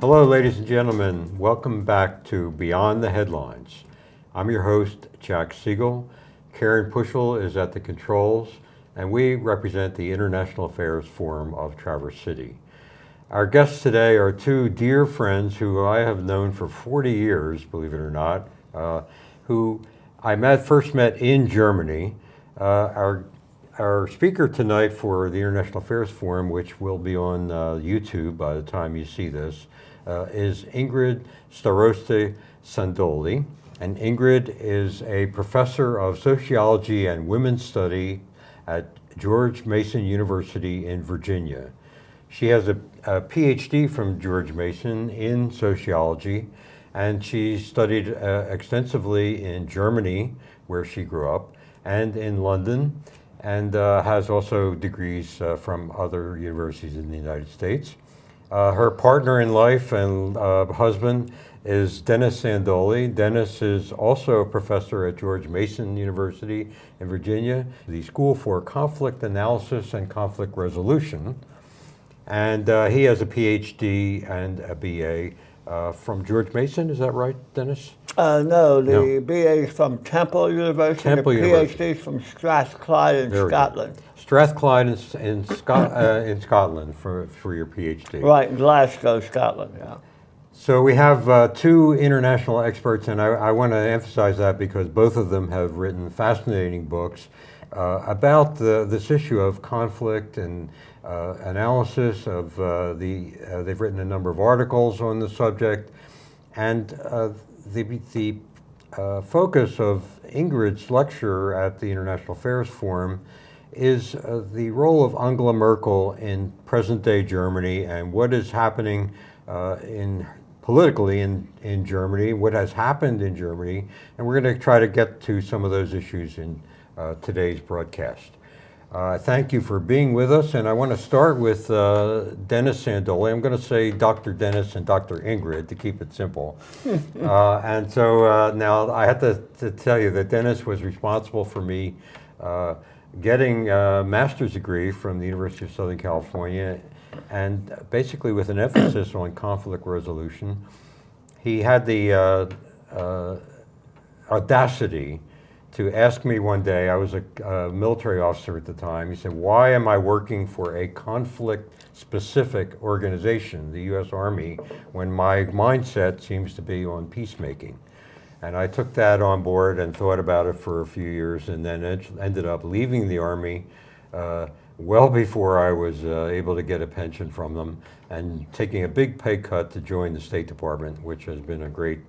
Hello, ladies and gentlemen. Welcome back to Beyond the Headlines. I'm your host, Jack Segal. Karen Puschel is at the controls, and we represent the International Affairs Forum of Traverse City. Our guests today are two dear friends who I have known for 40 years, believe it or not, who I first met in Germany. Our speaker tonight for the International Affairs Forum, which will be on YouTube by the time you see this, is Ingrid Sandole-Staroste. And Ingrid is a professor of sociology and women's study at George Mason University in Virginia. She has a PhD from George Mason in sociology, and she studied extensively in Germany, where she grew up, and in London, and has also degrees from other universities in the United States. Her partner in life and husband is Dennis Sandole. Dennis is also a professor at George Mason University in Virginia, the School for Conflict Analysis and Conflict Resolution. And he has a PhD and a BA from George Mason. Is that right, Dennis? No, the BA is from Temple University, the PhD is from Strathclyde in Scotland. Strathclyde in Scotland for your PhD. Right, in Glasgow, Scotland, yeah. So we have two international experts, and I want to emphasize that because both of them have written fascinating books about this issue of conflict and analysis of they've written a number of articles on the subject, and the focus of Ingrid's lecture at the International Affairs Forum is the role of Angela Merkel in present-day Germany and what is happening politically in Germany, what has happened in Germany, and we're going to try to get to some of those issues in today's broadcast. Thank you for being with us, and I want to start with Dennis Sandole. I'm going to say Dr. Dennis and Dr. Ingrid to keep it simple. And so now I have to tell you that Dennis was responsible for me getting a master's degree from the University of Southern California, and basically with an emphasis on conflict resolution. He had the audacity to ask me one day, I was a military officer at the time, he said, why am I working for a conflict-specific organization, the U.S. Army, when my mindset seems to be on peacemaking? And I took that on board and thought about it for a few years, and then ended up leaving the Army well before I was able to get a pension from them, and taking a big pay cut to join the State Department, which has been a great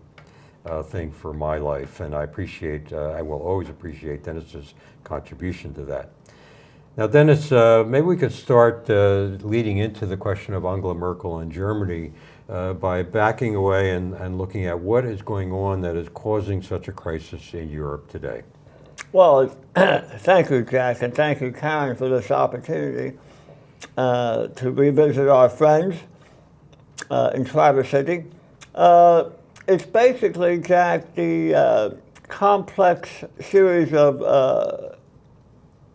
thing for my life, and I will always appreciate Dennis's contribution to that. Now, Dennis, maybe we could start leading into the question of Angela Merkel in Germany by backing away and looking at what is going on that is causing such a crisis in Europe today. Well, thank you, Jack, and thank you, Karen, for this opportunity to revisit our friends in Traverse City. It's basically, Jack, the complex series of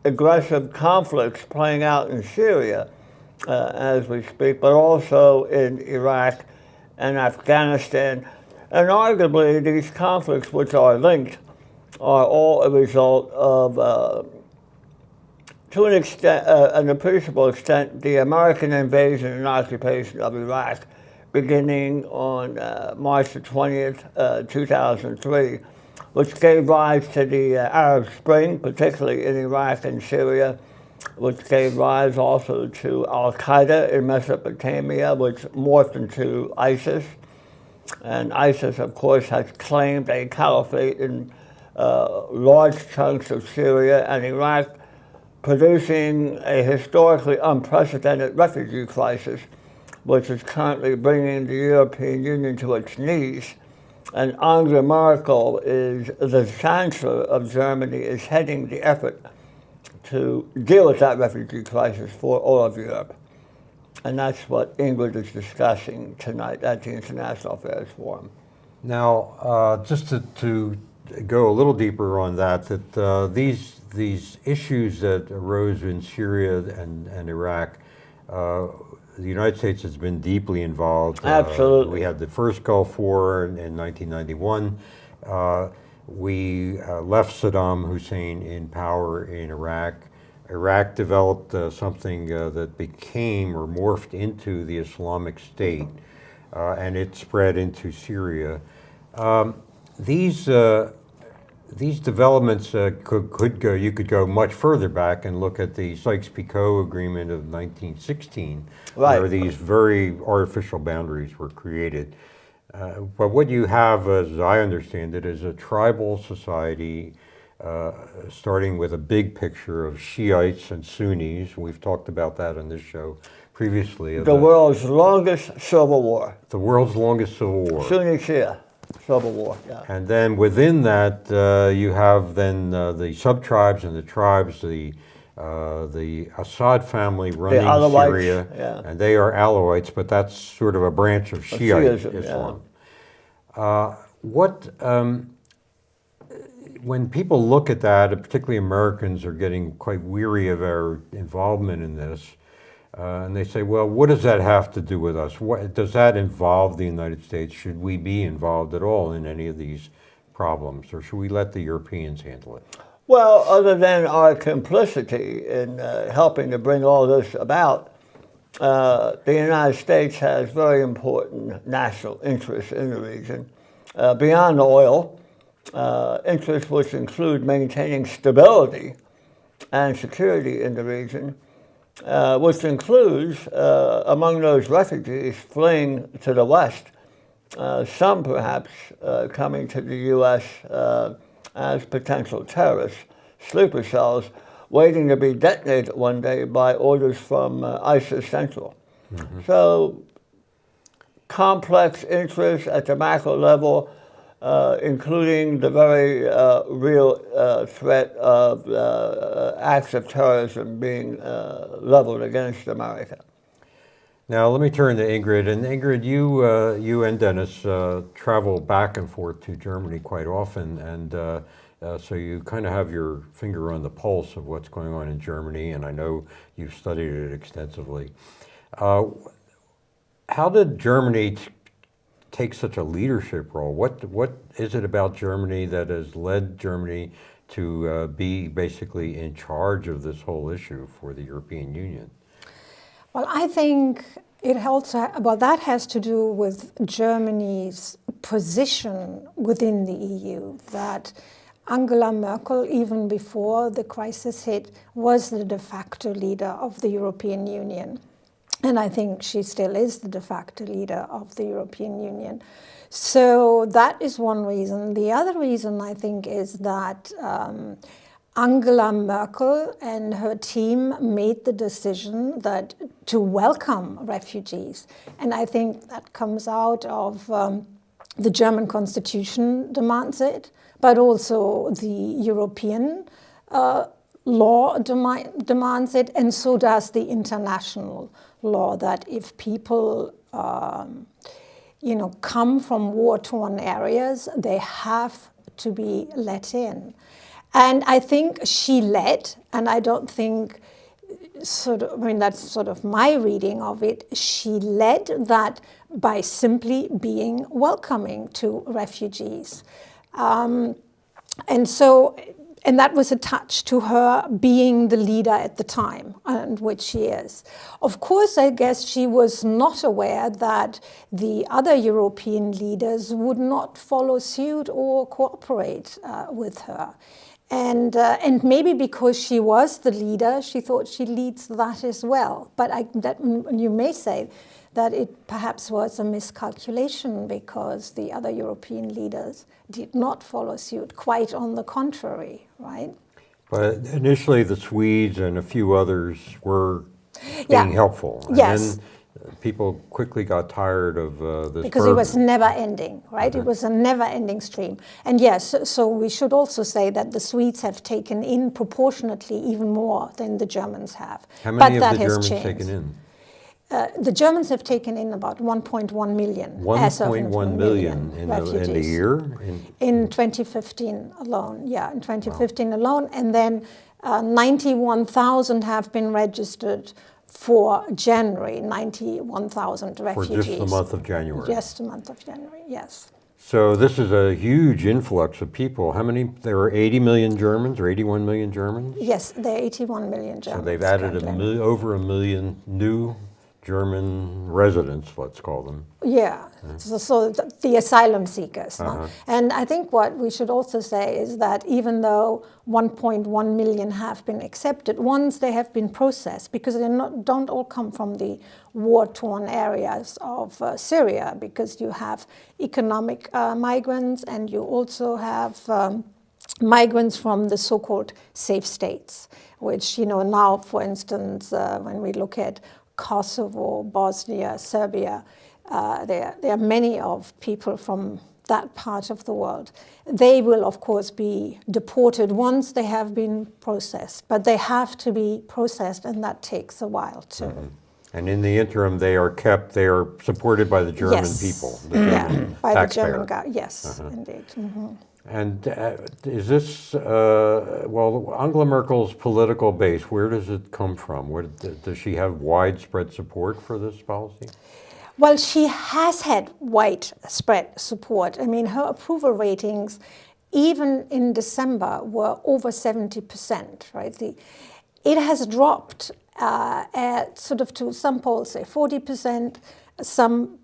aggressive conflicts playing out in Syria as we speak, but also in Iraq and Afghanistan. And arguably, these conflicts, which are linked, are all a result of, to an extent, an appreciable extent, the American invasion and occupation of Iraq, beginning on March the 20th, 2003, which gave rise to the Arab Spring, particularly in Iraq and Syria, which gave rise also to Al-Qaeda in Mesopotamia, which morphed into ISIS. And ISIS, of course, has claimed a caliphate in large chunks of Syria and Iraq, producing a historically unprecedented refugee crisis, which is currently bringing the European Union to its knees. And Angela Merkel, is the Chancellor of Germany, is heading the effort to deal with that refugee crisis for all of Europe. And that's what Ingrid is discussing tonight at the International Affairs Forum. Now, just to go a little deeper on that, these issues that arose in Syria and Iraq the United States has been deeply involved. Absolutely. We had the first Gulf War in 1991. We left Saddam Hussein in power in Iraq. Iraq developed something that became or morphed into the Islamic State, and it spread into Syria. These developments could go. You could go much further back and look at the Sykes-Picot Agreement of 1916, Right. where these very artificial boundaries were created. But what you have, as I understand it, is a tribal society, starting with a big picture of Shiites and Sunnis. We've talked about that on this show previously. The world's longest civil war. The world's longest civil war. Sunni Shia civil war, yeah. And then within that, you have then the sub-tribes and the tribes, the Assad family running Alawites, Syria, yeah. and they are Alawites, but that's sort of a branch of Shiite Shiism, Islam. When people look at that, particularly Americans are getting quite weary of our involvement in this, and they say, well, what does that have to do with us? Does that involve the United States? Should we be involved at all in any of these problems, or should we let the Europeans handle it? Well, other than our complicity in helping to bring all this about, the United States has very important national interests in the region. Beyond oil, interests which include maintaining stability and security in the region, which includes, among those refugees fleeing to the West, some perhaps coming to the U.S. As potential terrorists, sleeper cells, waiting to be detonated one day by orders from ISIS Central. Mm-hmm. So, complex interests at the macro level, including the very real threat of acts of terrorism being leveled against America. Now let me turn to Ingrid. And Ingrid, you and Dennis travel back and forth to Germany quite often, and so you kind of have your finger on the pulse of what's going on in Germany, and I know you've studied it extensively. How did Germany take such a leadership role? What is it about Germany that has led Germany to be basically in charge of this whole issue for the European Union? Well, I think it also, well, that has to do with Germany's position within the EU, that Angela Merkel, even before the crisis hit, was the de facto leader of the European Union. And I think she still is the de facto leader of the European Union. So that is one reason. The other reason, I think, is that Angela Merkel and her team made the decision that to welcome refugees. And I think that comes out of the German constitution demands it, but also the European law demands it, and so does the international law, that if people come from war-torn areas, they have to be let in. And I think she led, and I don't think that's sort of my reading of it, she led that by simply being welcoming to refugees. And that was attached to her being the leader at the time, and which she is. Of course, I guess she was not aware that the other European leaders would not follow suit or cooperate with her. And maybe because she was the leader, she thought she leads that as well. But you may say that it perhaps was a miscalculation, because the other European leaders did not follow suit, quite on the contrary, right? But initially the Swedes and a few others were being helpful. And yes. Then people quickly got tired of this because burden. It was never ending, right? Okay. It was a never ending stream. And yes, so we should also say that the Swedes have taken in proportionately even more than the Germans have. How many but have the that has Germans changed. taken in? The Germans have taken in about 1.1 million. 1.1 million in the year? In 2015 alone, yeah, in 2015 alone. And then 91,000 have been registered for January, 91,000 refugees. For just the month of January. Just the month of January, yes. So this is a huge influx of people. How many? There are 80 million Germans or 81 million Germans? Yes, there are 81 million Germans. So they've added over a million new German residents, let's call them. Yeah, so the asylum seekers. And I think what we should also say is that even though 1.1 million have been accepted, once they have been processed, because they don't all come from the war-torn areas of Syria, because you have economic migrants and you also have migrants from the so-called safe states, which, now, for instance, when we look at Kosovo, Bosnia, Serbia, there are many of people from that part of the world. They will, of course, be deported once they have been processed, but they have to be processed, and that takes a while too. Mm-hmm. And in the interim, they are supported by the German people, the German by taxpayer. the German guy. Yes, indeed. Mm-hmm. And is this, Angela Merkel's political base, where does it come from? Does she have widespread support for this policy? Well, she has had widespread support. I mean, her approval ratings, even in December, were over 70%, right? It has dropped at to some polls say 40%, some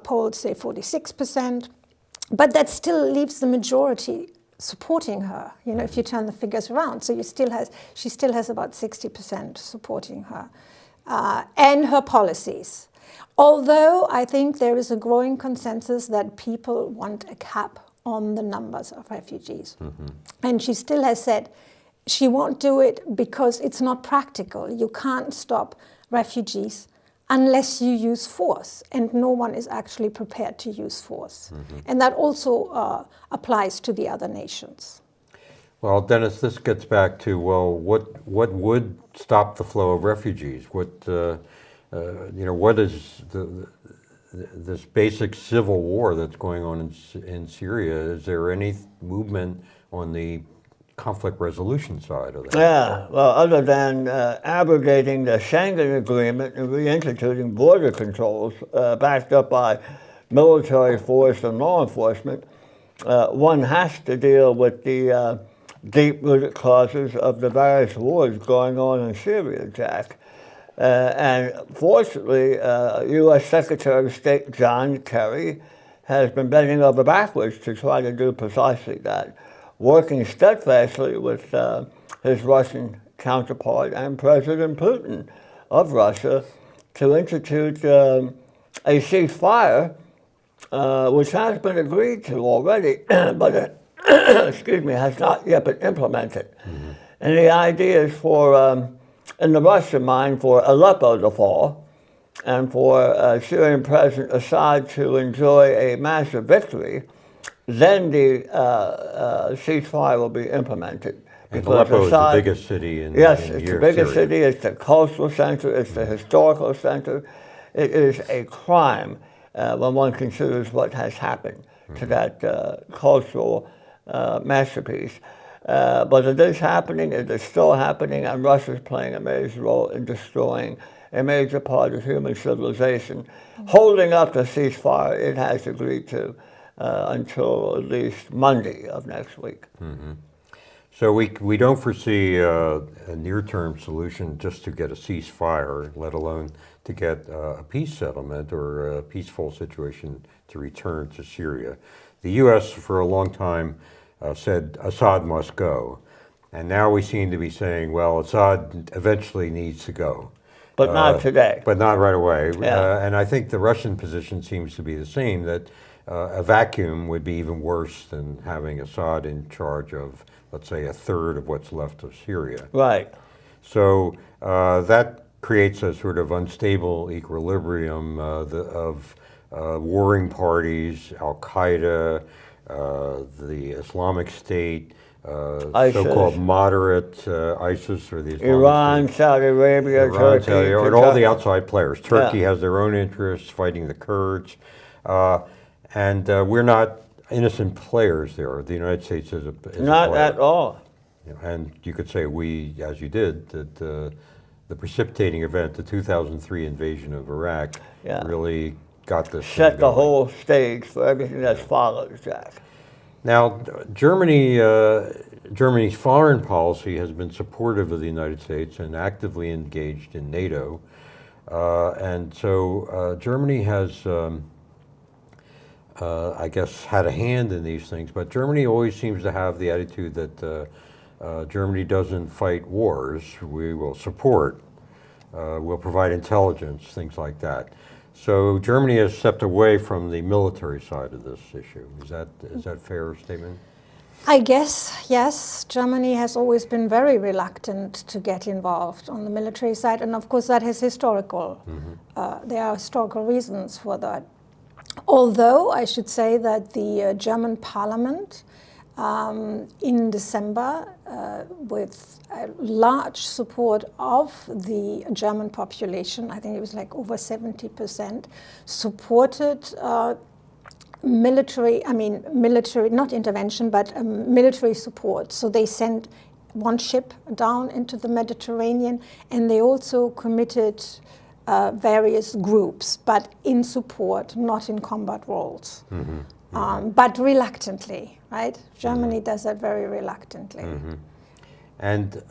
polls say 46%. But that still leaves the majority supporting her, if you turn the figures around. So she still has about 60% supporting her and her policies. Although I think there is a growing consensus that people want a cap on the numbers of refugees. Mm-hmm. And she still has said she won't do it because it's not practical. You can't stop refugees unless you use force, and no one is actually prepared to use force. Mm-hmm. And that also applies to the other nations. Well, Dennis, this gets back to, what would stop the flow of refugees? What is this basic civil war that's going on in Syria? Is there any movement on the conflict resolution side of that? Yeah, well, other than abrogating the Schengen Agreement and reinstituting border controls backed up by military force and law enforcement, one has to deal with the deep-rooted causes of the various wars going on in Syria, Jack. And fortunately, U.S. Secretary of State John Kerry has been bending over backwards to try to do precisely that, working steadfastly with his Russian counterpart and President Putin of Russia to institute a ceasefire, which has been agreed to already, but has not yet been implemented. Mm-hmm. And the idea is for, in the Russian mind, for Aleppo to fall and for Syrian President Assad to enjoy a massive victory. Then the ceasefire will be implemented. And Aleppo is the biggest city in Yes, it's the biggest Syria. city, it's the cultural center, it's the historical center. It is a crime when one considers what has happened to that cultural masterpiece. But it is happening, it is still happening, and Russia is playing a major role in destroying a major part of human civilization. Holding up the ceasefire it has agreed to until at least Monday of next week. Mm-hmm. So we don't foresee a near-term solution just to get a ceasefire, let alone to get a peace settlement or a peaceful situation to return to Syria. The U.S. for a long time said Assad must go, and now we seem to be saying, well, Assad eventually needs to go. But not today. But not right away. Yeah. And I think the Russian position seems to be the same, that a vacuum would be even worse than having Assad in charge of, let's say, a third of what's left of Syria. Right. So that creates a sort of unstable equilibrium of warring parties, Al-Qaeda, the Islamic State, so-called moderate ISIS or the Islamic Iran, State. Saudi Arabia, Turkey. And all the outside players. Turkey has their own interests fighting the Kurds. And we're not innocent players there. The United States is not a player. at all. And you could say we, as you did, that the precipitating event, the 2003 invasion of Iraq, Yeah. really got this Set thing the going. whole stage for everything that follows, Jack. Now, Germany's foreign policy has been supportive of the United States and actively engaged in NATO. And so Germany has, I guess, had a hand in these things, but Germany always seems to have the attitude that Germany doesn't fight wars. We will support, we'll provide intelligence, things like that. So Germany has stepped away from the military side of this issue. Is that a fair statement? I guess, yes, Germany has always been very reluctant to get involved on the military side, and of course that has historical, there are historical reasons for that. Although I should say that the German parliament in December, with a large support of the German population, I think it was like over 70%, supported military, not intervention, but military support. So they sent one ship down into the Mediterranean, and they also committed various groups, but in support, not in combat roles. But reluctantly, right? Germany does that very reluctantly. And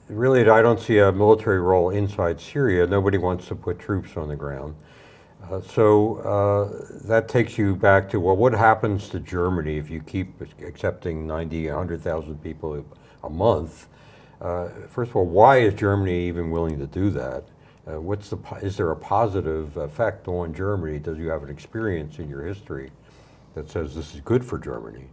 really, I don't see a military role inside Syria. Nobody wants to put troops on the ground. So that takes you back to, well, what happens to Germany if you keep accepting 90, 100,000 people a month? First of all, why is Germany even willing to do that? Is there a positive effect on Germany? Does you have an experience in your history that says this is good for Germany?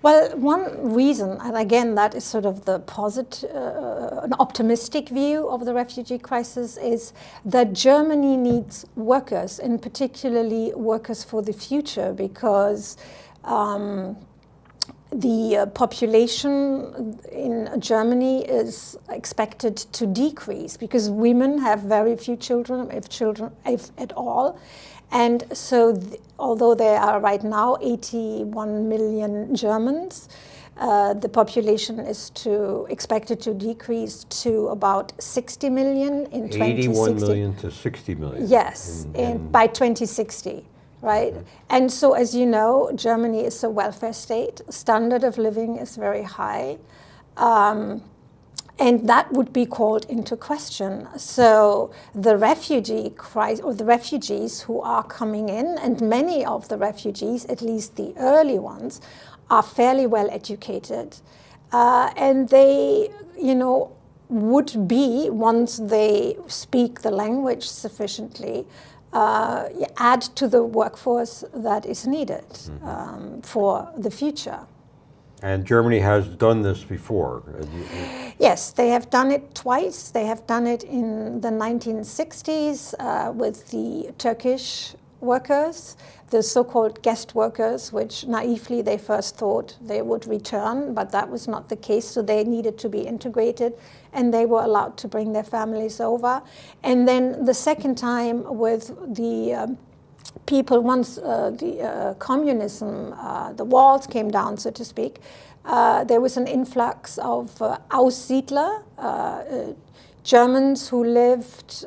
Well, one reason, and again, that is sort of the positive, an optimistic view of the refugee crisis, is that Germany needs workers, and particularly workers for the future, because the population in Germany is expected to decrease because women have very few children, if at all. And so, although there are right now 81 million Germans, the population is expected to decrease to about 60 million in 2060. 81 million to 60 million. Yes, by 2060. Right? And so, as you know, Germany is a welfare state. Standard of living is very high. And that would be called into question. So the refugee crisis, or the refugees who are coming in, and many of the refugees, at least the early ones, are fairly well educated. And they, would be, once they speak the language sufficiently, add to the workforce that is needed for the future. And Germany has done this before. Yes, they have done it twice. They have done it in the 1960s with the Turkish workers, the so-called guest workers, which naively they first thought they would return, but that was not the case, so they needed to be integrated, and they were allowed to bring their families over. And then the second time with the people, once the communism, the walls came down, so to speak, there was an influx of Aussiedler, Germans who lived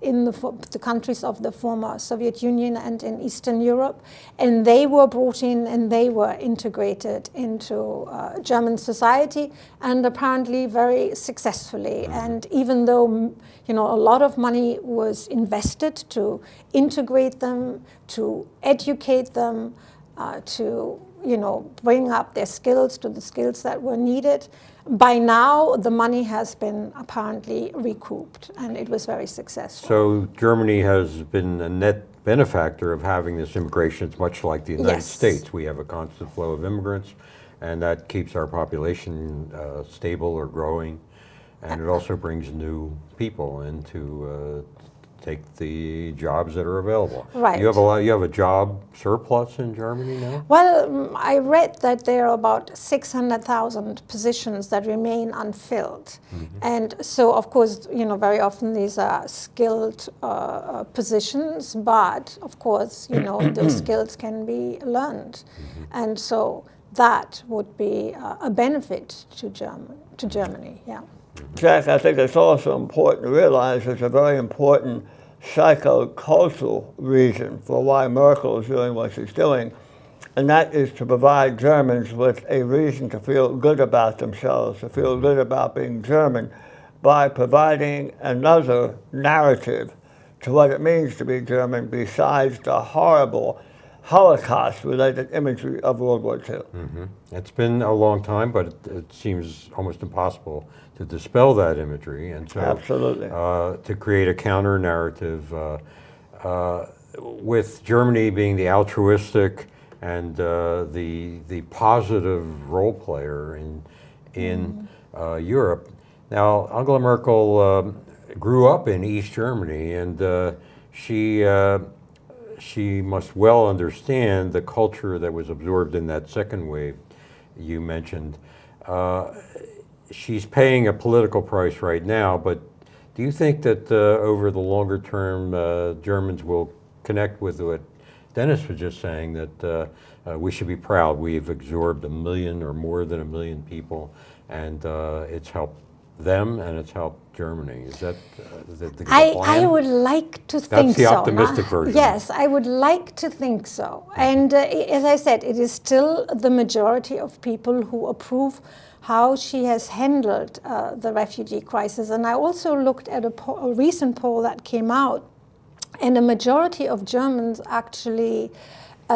in the countries of the former Soviet Union and in Eastern Europe, and they were brought in and they were integrated into German society, and apparently very successfully. And even though a lot of money was invested to integrate them, to educate them, to bring up their skills to the skills that were needed, by now the money has been apparently recouped, and it was very successful. So Germany has been a net benefactor of having this immigration. It's much like the United States. We have a constant flow of immigrants, and that keeps our population stable or growing, and it also brings new people in to take the jobs that are available. Right. You have a job surplus in Germany now? Well, I read that there are about 600,000 positions that remain unfilled. And so, of course, very often these are skilled positions, but of course, those skills can be learned. And so that would be a benefit to Germany, yeah. Jack, I think it's also important to realize there's a very important psychocultural reason for why Merkel is doing what she's doing, and that is to provide Germans with a reason to feel good about themselves, to feel good about being German, by providing another narrative to what it means to be German besides the horrible Holocaust-related imagery of World War II. It's been a long time, but it seems almost impossible to dispel that imagery, and so Absolutely. To create a counter narrative with Germany being the altruistic and the positive role player in Europe. Now, Angela Merkel grew up in East Germany, and she must well understand the culture that was absorbed in that second wave you mentioned. She's paying a political price right now, but do you think that over the longer term, Germans will connect with what Dennis was just saying, that we should be proud? We've absorbed 1 million or more than 1 million people, and it's helped them and it's helped Germany. Is that the plan? I would like to think so. That's the optimistic version. Yes, I would like to think so. And as I said, it is still the majority of people who approve how she has handled the refugee crisis. And I also looked at a recent poll that came out, and a majority of Germans actually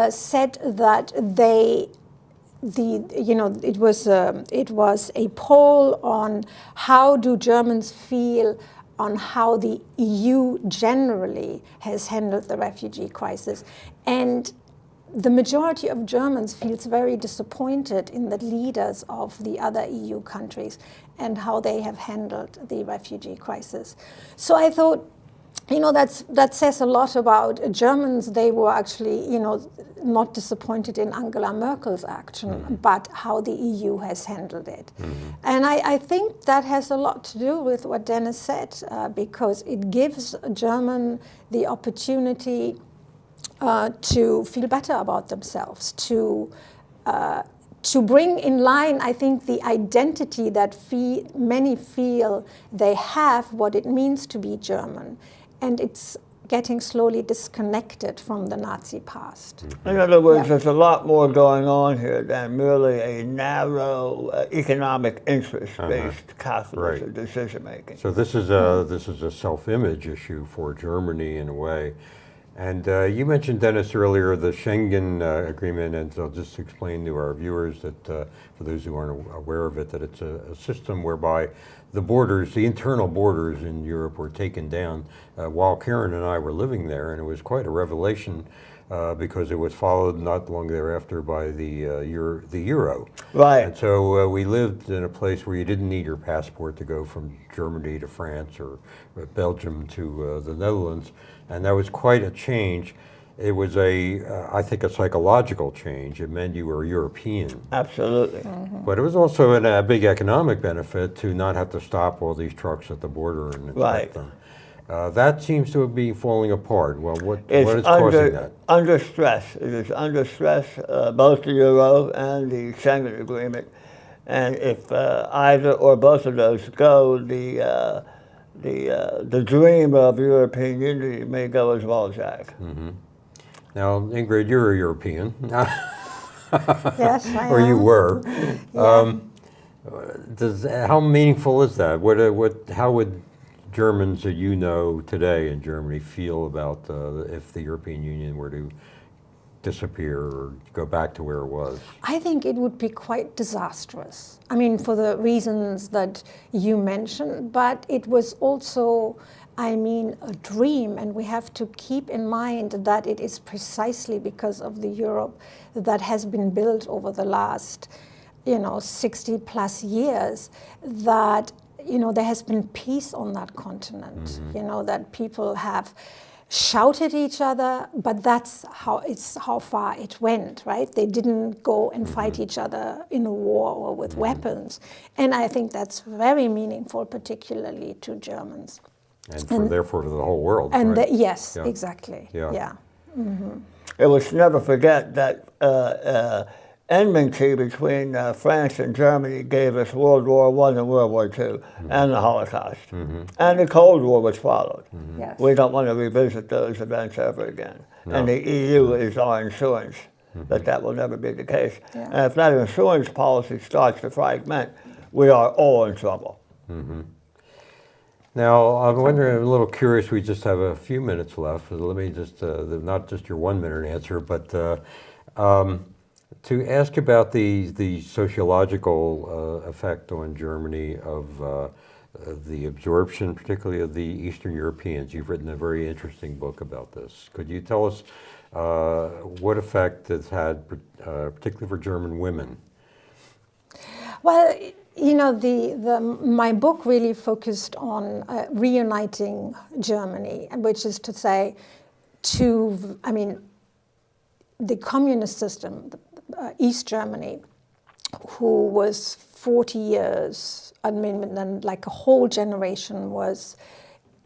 said that it was a poll on how do Germans feel on how the EU generally has handled the refugee crisis. And the majority of Germans feels very disappointed in the leaders of the other EU countries and how they have handled the refugee crisis. So I thought, that says a lot about Germans. They were actually, not disappointed in Angela Merkel's action, but how the EU has handled it. And I think that has a lot to do with what Dennis said, because it gives German the opportunity to feel better about themselves, to bring in line, I think, the identity that many feel they have, what it means to be German. And it's getting slowly disconnected from the Nazi past. In other words, there's a lot more going on here than merely a narrow economic interest-based calculus of decision-making. So this is a self-image issue for Germany in a way. And you mentioned, Dennis, earlier the Schengen agreement, and I'll just explain to our viewers that, for those who aren't aware of it, that it's a system whereby the internal borders in Europe were taken down while Karen and I were living there, and it was quite a revelation because it was followed not long thereafter by the euro. Right. And so we lived in a place where you didn't need your passport to go from Germany to France or Belgium to the Netherlands, and that was quite a change. It was I think, a psychological change. It meant you were European. Absolutely. But it was also a big economic benefit to not have to stop all these trucks at the border and inspect them. That seems to be falling apart. Well, what is causing that? Under stress. It is under stress, both the euro and the Schengen agreement. And if either or both of those go, the dream of European unity may go as well, Jack. Now, Ingrid, you're a European. Yes, I am. Or you were. Yeah. How meaningful is that? How would Germans that you know today in Germany feel about if the European Union were to disappear or go back to where it was? I think it would be quite disastrous. I mean, for the reasons that you mentioned, but it was also, a dream, and we have to keep in mind that it is precisely because of the Europe that has been built over the last, 60 plus years that, there has been peace on that continent, that people have shouted at each other, but that's how far it went, right? They didn't go and fight each other in a war or with weapons. And I think that's very meaningful, particularly to Germans. And therefore to the whole world, and right? Yes, exactly. Yeah. And let's never forget that enmity between France and Germany gave us World War I and World War II and the Holocaust. And the Cold War, which followed. Yes. We don't want to revisit those events ever again. No. And the EU is our insurance that that will never be the case. Yeah. And if that insurance policy starts to fragment, we are all in trouble. Now, I'm wondering, I'm a little curious, we just have a few minutes left, so let me just, not just your 1 minute answer, but to ask about the sociological effect on Germany of the absorption, particularly of the Eastern Europeans. You've written a very interesting book about this. Could you tell us what effect it's had, particularly for German women? Well, you know, my book really focused on reuniting Germany, which is to say, the communist system, East Germany, who was 40 years, then like a whole generation was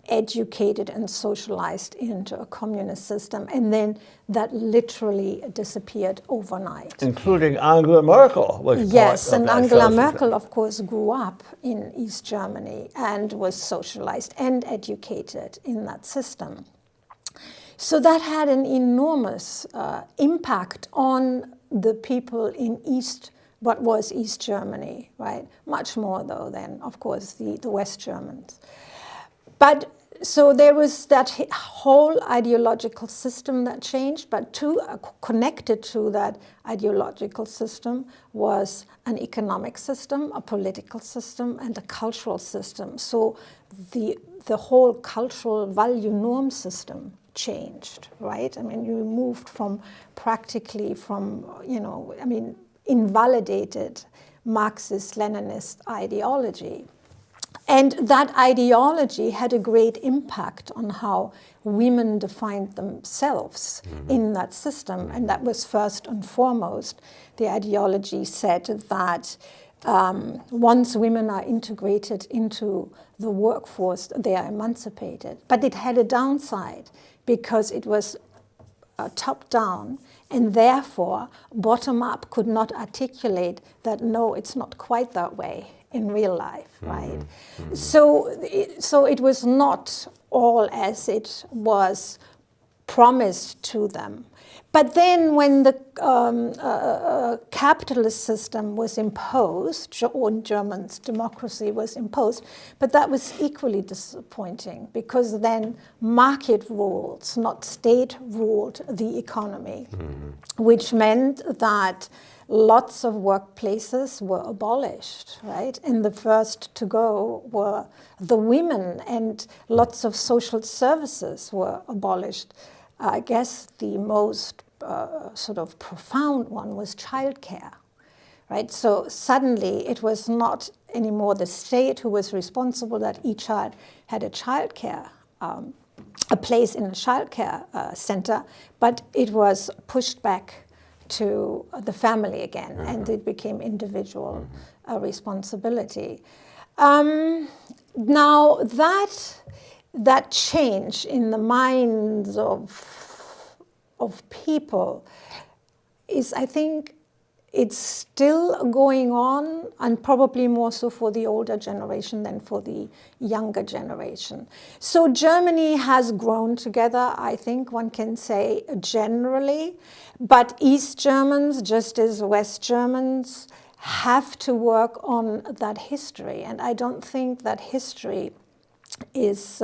educated and socialized into a communist system, and then that literally disappeared overnight. Including Angela Merkel was Yes, part of and that Angela social Merkel, system. of course, grew up in East Germany and was socialized and educated in that system. So that had an enormous impact on the people in what was East Germany, right? Much more, though, than, of course, the West Germans. But so there was that whole ideological system that changed, but connected to that ideological system was an economic system, a political system, and a cultural system. So the whole cultural value norm system changed, right? I mean, you moved invalidated Marxist-Leninist ideology. And that ideology had a great impact on how women defined themselves in that system. And that was first and foremost, the ideology said that once women are integrated into the workforce, they are emancipated. But it had a downside because it was top-down, and therefore bottom-up could not articulate that, no, it's not quite that way in real life, right? So it was not all as it was promised to them. But then when the capitalist system was imposed, or in Germans, democracy was imposed, but that was equally disappointing because then market rules, not state, ruled the economy, which meant that lots of workplaces were abolished, right? And the first to go were the women, and lots of social services were abolished. I guess the most sort of profound one was childcare, right? So suddenly it was not anymore the state who was responsible that each child had a childcare, a place in a childcare center, but it was pushed back to the family again, and it became individual responsibility. Now that change in the minds of people is, I think, it's still going on, and probably more so for the older generation than for the younger generation. So Germany has grown together, I think one can say generally, but East Germans, just as West Germans, have to work on that history. And I don't think that history is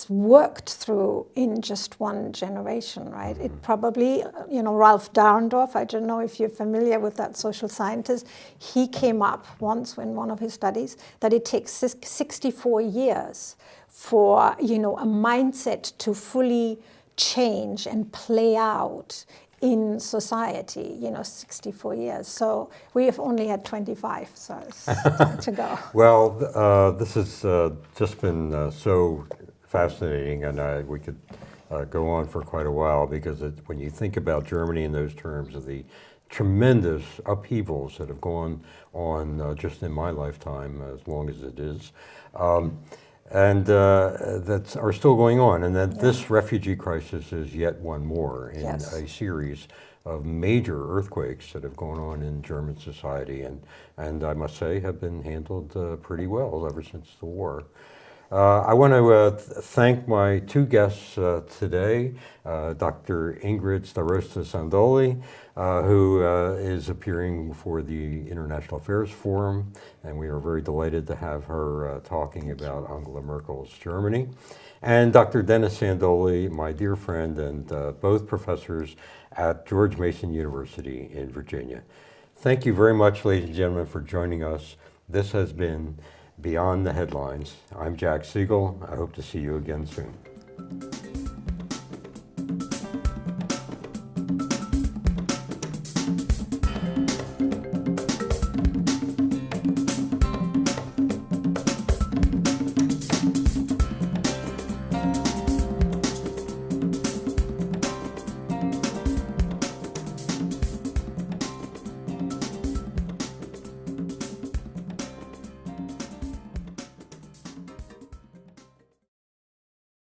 worked through in just one generation, right? It probably, Ralph Dahrendorf, I don't know if you're familiar with that social scientist, he came up once in one of his studies that it takes 64 years for, a mindset to fully change and play out in society, 64 years. So we have only had 25 to go. Well, this has just been so fascinating, and we could go on for quite a while, because when you think about Germany in those terms of the tremendous upheavals that have gone on just in my lifetime, as long as it is, and that are still going on, and that this refugee crisis is yet one more in a series of major earthquakes that have gone on in German society, and I must say have been handled pretty well ever since the war. I want to thank my two guests today, Dr. Ingrid Sandole-Staroste, who is appearing for the International Affairs Forum, and we are very delighted to have her talking about Angela Merkel's Germany, and Dr. Dennis Sandole, my dear friend, and both professors at George Mason University in Virginia. Thank you very much, ladies and gentlemen, for joining us. This has been Beyond the Headlines. I'm Jack Segal. I hope to see you again soon.